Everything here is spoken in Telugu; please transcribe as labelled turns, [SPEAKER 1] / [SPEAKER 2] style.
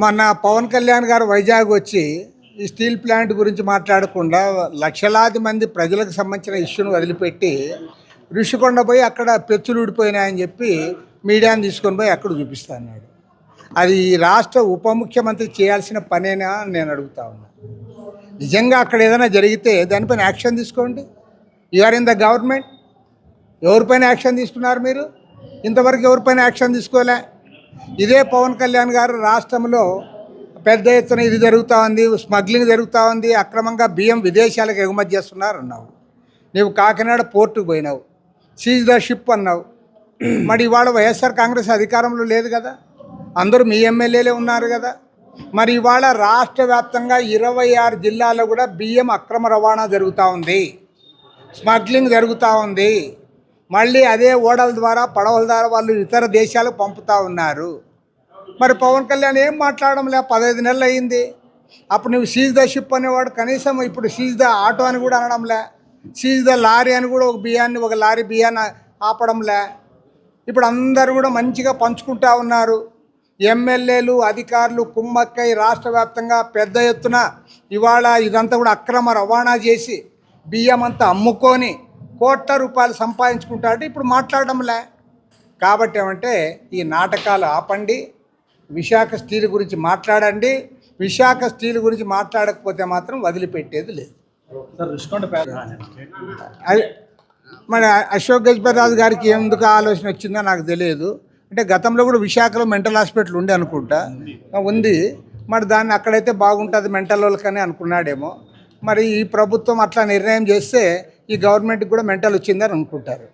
[SPEAKER 1] మొన్న పవన్ కళ్యాణ్ గారు వైజాగ్ వచ్చి ఈ స్టీల్ ప్లాంట్ గురించి మాట్లాడకుండా లక్షలాది మంది ప్రజలకు సంబంధించిన ఇష్యూను వదిలిపెట్టి ఋషికొండ పోయి అక్కడ పెచ్చులు ఊడిపోయినాయని చెప్పి మీడియాని తీసుకొని పోయి అక్కడ చూపిస్తా అన్నాడు. అది ఈ రాష్ట్ర ఉప ముఖ్యమంత్రి చేయాల్సిన పనేనా అని నేను అడుగుతా ఉన్నా. నిజంగా అక్కడ ఏదైనా జరిగితే దానిపైన యాక్షన్ తీసుకోండి. You're in the government. ఎవరిపైన యాక్షన్ తీసుకున్నారు మీరు? ఇంతవరకు ఎవరిపైన యాక్షన్ తీసుకోలే. ఇదే పవన్ కళ్యాణ్ గారు రాష్ట్రంలో పెద్ద ఎత్తున ఇది జరుగుతూ ఉంది, స్మగ్లింగ్ జరుగుతూ ఉంది, అక్రమంగా బియ్యం విదేశాలకు ఎగుమతి చేస్తున్నారు అన్నావు. నీవు కాకినాడ పోర్టుకు పోయినావు, సీజ్ ద షిప్ అన్నావు. మరి ఇవాళ వైఎస్ఆర్ కాంగ్రెస్ అధికారంలో లేదు కదా, అందరూ మీ ఎమ్మెల్యేలే ఉన్నారు కదా. మరి ఇవాళ రాష్ట్ర వ్యాప్తంగా 26 జిల్లాల్లో కూడా బియ్యం అక్రమ రవాణా జరుగుతూ ఉంది, స్మగ్లింగ్ జరుగుతూ ఉంది. మళ్ళీ అదే ఓడల ద్వారా పడవల ద్వారా వాళ్ళు ఇతర దేశాలకు పంపుతూ ఉన్నారు. మరి పవన్ కళ్యాణ్ ఏం మాట్లాడడంలే. 15 నెలలు అయింది. అప్పుడు నువ్వు సీజ్ ద షిప్ అనేవాడు, కనీసం ఇప్పుడు సీజ్ ద ఆటో అని కూడా అనడంలే. సీజ్ ద లారీ అని కూడా ఒక లారీ బియ్యాన్ని ఆపడంలే. ఇప్పుడు అందరూ కూడా మంచిగా పంచుకుంటా ఉన్నారు. ఎమ్మెల్యేలు అధికారులు కుమ్మక్కై రాష్ట్ర వ్యాప్తంగా పెద్ద ఎత్తున ఇవాళ ఇదంతా కూడా అక్రమ రవాణా చేసి బియ్యం అంతా అమ్ముకొని కోట్ల రూపాయలు సంపాదించుకుంటాడు. ఇప్పుడు మాట్లాడడంలే. కాబట్టి ఏమంటే ఈ నాటకాలు ఆపండి, విశాఖ స్టీల్ గురించి మాట్లాడండి. విశాఖ స్టీల్ గురించి మాట్లాడకపోతే మాత్రం వదిలిపెట్టేది లేదు. మరి అశోక్ గజపతిరాజు గారికి ఎందుకు ఆలోచన వచ్చిందో నాకు తెలియదు. అంటే గతంలో కూడా విశాఖలో మెంటల్ హాస్పిటల్ ఉండే అనుకుంటా ఉంది. మరి దాన్ని అక్కడైతే బాగుంటుంది మెంటల్ వాళ్ళకని అనుకున్నాడేమో. మరి ఈ ప్రభుత్వం అట్లా నిర్ణయం చేస్తే ఈ గవర్నమెంట్కి కూడా మెంటల్ వచ్చిందని అనుకుంటారు.